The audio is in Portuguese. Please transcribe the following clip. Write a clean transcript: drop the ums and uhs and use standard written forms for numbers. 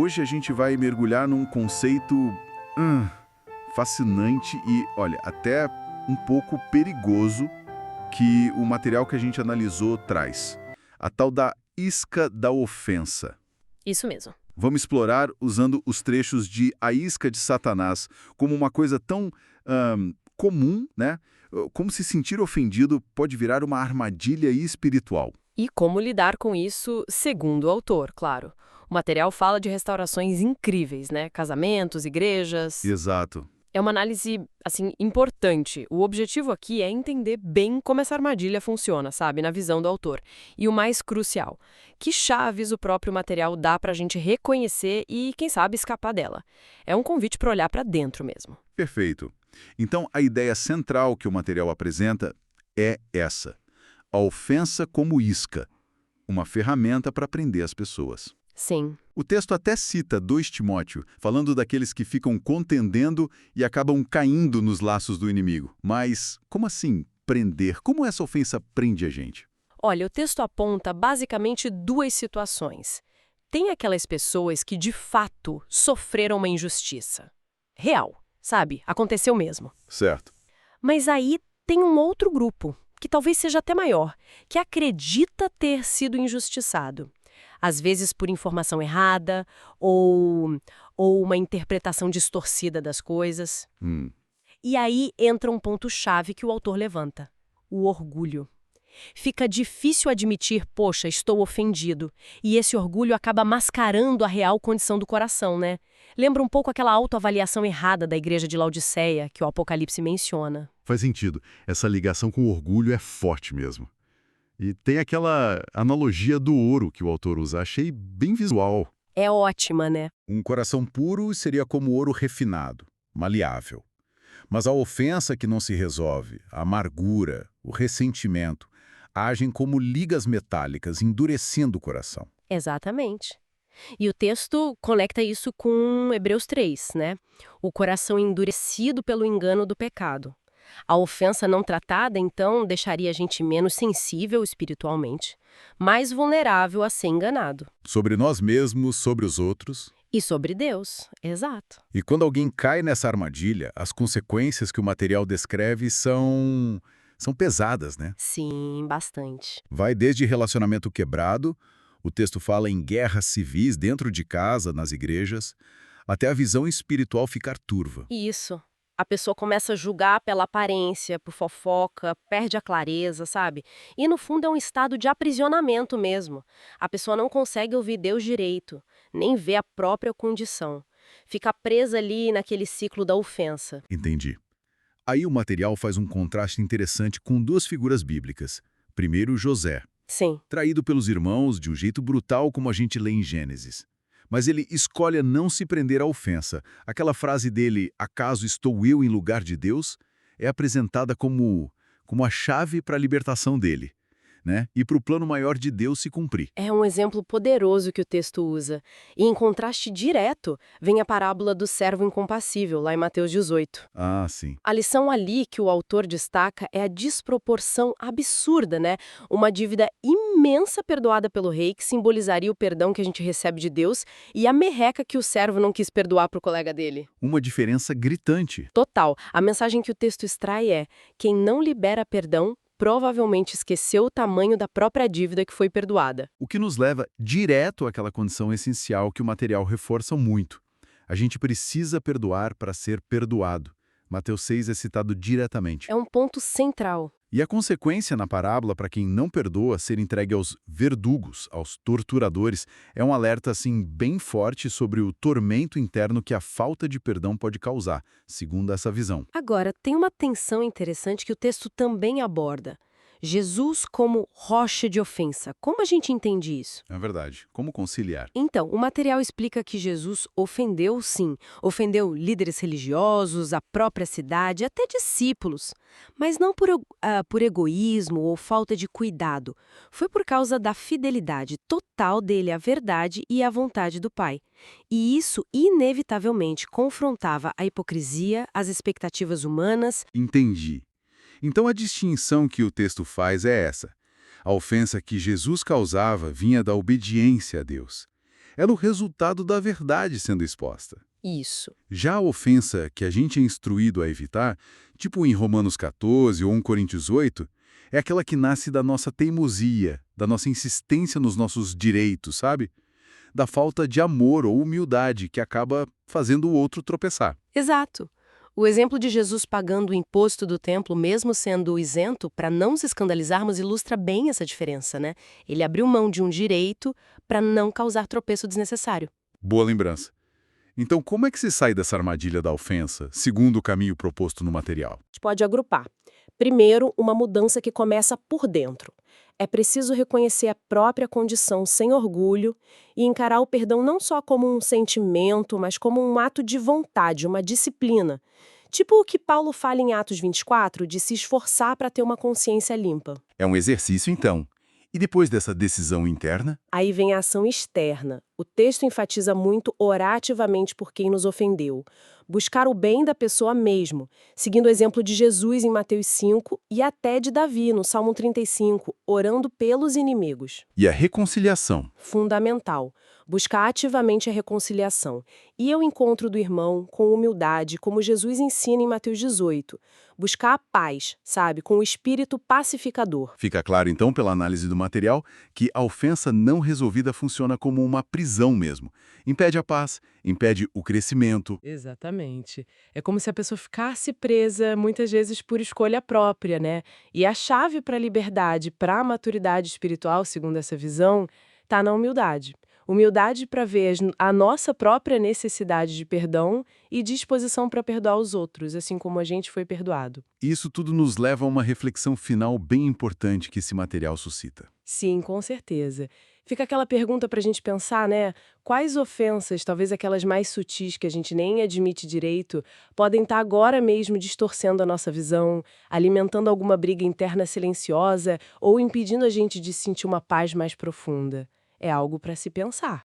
Hoje a gente vai mergulhar num conceito fascinante e, olha, até um pouco perigoso que o material que a gente analisou traz. A tal da isca da ofensa. Isso mesmo. Vamos explorar usando os trechos de A Isca de Satanás como uma coisa tão comum, né? Como se sentir ofendido pode virar uma armadilha espiritual. E como lidar com isso, segundo o autor, claro. O material fala de restaurações incríveis, né? Casamentos, igrejas. Exato. É uma análise, assim, importante. O objetivo aqui é entender bem como essa armadilha funciona, sabe? Na visão do autor. E o mais crucial, que chaves o próprio material dá pra gente reconhecer e, quem sabe, escapar dela. É um convite para olhar pra dentro mesmo. Perfeito. Então, a ideia central que o material apresenta é essa: a ofensa como isca, uma ferramenta para prender as pessoas. Sim. O texto até cita 2 Timóteo, falando daqueles que ficam contendendo e acabam caindo nos laços do inimigo. Mas como assim prender? Como essa ofensa prende a gente? Olha, o texto aponta basicamente 2 situações. Tem aquelas pessoas que, de fato, sofreram uma injustiça. Real, sabe? Aconteceu mesmo. Certo. Mas aí tem um outro grupo, que talvez seja até maior, que acredita ter sido injustiçado. Às vezes por informação errada ou uma interpretação distorcida das coisas. E aí entra um ponto-chave que o autor levanta: o orgulho. Fica difícil admitir, poxa, estou ofendido. E esse orgulho acaba mascarando a real condição do coração, né? Lembra um pouco aquela autoavaliação errada da igreja de Laodiceia, que o Apocalipse menciona. Faz sentido. Essa ligação com o orgulho é forte mesmo. E tem aquela analogia do ouro que o autor usa. Achei bem visual. É ótima, né? Um coração puro seria como ouro refinado, maleável. Mas a ofensa que não se resolve, a amargura, o ressentimento, agem como ligas metálicas, endurecendo o coração. Exatamente. E o texto conecta isso com Hebreus 3, né? O coração endurecido pelo engano do pecado. A ofensa não tratada, então, deixaria a gente menos sensível espiritualmente, mais vulnerável a ser enganado. Sobre nós mesmos, sobre os outros. E sobre Deus, exato. E quando alguém cai nessa armadilha, as consequências que o material descreve são pesadas, né? Sim, bastante. Vai desde relacionamento quebrado, o texto fala em guerras civis dentro de casa, nas igrejas, até a visão espiritual ficar turva. Isso. A pessoa começa a julgar pela aparência, por fofoca, perde a clareza, sabe? E no fundo é um estado de aprisionamento mesmo. A pessoa não consegue ouvir Deus direito, nem ver a própria condição. Fica presa ali naquele ciclo da ofensa. Entendi. Aí o material faz um contraste interessante com 2 figuras bíblicas. Primeiro, José, Sim. traído pelos irmãos de um jeito brutal como a gente lê em Gênesis. Mas ele escolhe a não se prender à ofensa. Aquela frase dele, acaso estou eu em lugar de Deus, é apresentada como a chave para a libertação dele, né? E para o plano maior de Deus se cumprir. É um exemplo poderoso que o texto usa. E em contraste direto, vem a parábola do servo incompassível, lá em Mateus 18. Ah, sim. A lição ali que o autor destaca é a desproporção absurda, né? Uma dívida imensa perdoada pelo rei, que simbolizaria o perdão que a gente recebe de Deus, e a merreca que o servo não quis perdoar para o colega dele. Uma diferença gritante. Total. A mensagem que o texto extrai é: quem não libera perdão provavelmente esqueceu o tamanho da própria dívida que foi perdoada. O que nos leva direto àquela condição essencial que o material reforça muito. A gente precisa perdoar para ser perdoado. Mateus 6 é citado diretamente. É um ponto central. E a consequência na parábola para quem não perdoa ser entregue aos verdugos, aos torturadores, é um alerta assim bem forte sobre o tormento interno que a falta de perdão pode causar, segundo essa visão. Agora, tem uma tensão interessante que o texto também aborda. Jesus como rocha de ofensa. Como a gente entende isso? É verdade. Como conciliar? Então, o material explica que Jesus ofendeu, sim. Ofendeu líderes religiosos, a própria cidade, até discípulos. Mas não por egoísmo ou falta de cuidado. Foi por causa da fidelidade total dele à verdade e à vontade do Pai. E isso, inevitavelmente, confrontava a hipocrisia, as expectativas humanas. Entendi. Então a distinção que o texto faz é essa. A ofensa que Jesus causava vinha da obediência a Deus. Ela é o resultado da verdade sendo exposta. Isso. Já a ofensa que a gente é instruído a evitar, tipo em Romanos 14 ou 1 Coríntios 8, é aquela que nasce da nossa teimosia, da nossa insistência nos nossos direitos, sabe? Da falta de amor ou humildade que acaba fazendo o outro tropeçar. Exato. O exemplo de Jesus pagando o imposto do templo, mesmo sendo isento, para não nos escandalizarmos, ilustra bem essa diferença, né? Ele abriu mão de um direito para não causar tropeço desnecessário. Boa lembrança. Então, como é que se sai dessa armadilha da ofensa, segundo o caminho proposto no material? A gente pode agrupar. Primeiro, uma mudança que começa por dentro. É preciso reconhecer a própria condição sem orgulho e encarar o perdão não só como um sentimento, mas como um ato de vontade, uma disciplina. Tipo o que Paulo fala em Atos 24, de se esforçar para ter uma consciência limpa. É um exercício, então. E depois dessa decisão interna? Aí vem a ação externa. O texto enfatiza muito orar ativamente por quem nos ofendeu. Buscar o bem da pessoa mesmo, seguindo o exemplo de Jesus em Mateus 5 e até de Davi no Salmo 35, orando pelos inimigos. E a reconciliação? Fundamental. Buscar ativamente a reconciliação. E o encontro do irmão com humildade, como Jesus ensina em Mateus 18. Buscar a paz, sabe, com o espírito pacificador. Fica claro, então, pela análise do material, que a ofensa não resolvida funciona como uma prisão mesmo. Impede a paz, impede o crescimento. Exatamente. É como se a pessoa ficasse presa, muitas vezes por escolha própria, né? E a chave para a liberdade, para a maturidade espiritual, segundo essa visão, está na humildade. Humildade para ver a nossa própria necessidade de perdão e disposição para perdoar os outros, assim como a gente foi perdoado. Isso tudo nos leva a uma reflexão final bem importante que esse material suscita. Sim, com certeza. Fica aquela pergunta para a gente pensar, né? Quais ofensas, talvez aquelas mais sutis que a gente nem admite direito, podem estar agora mesmo distorcendo a nossa visão, alimentando alguma briga interna silenciosa ou impedindo a gente de sentir uma paz mais profunda? É algo para se pensar.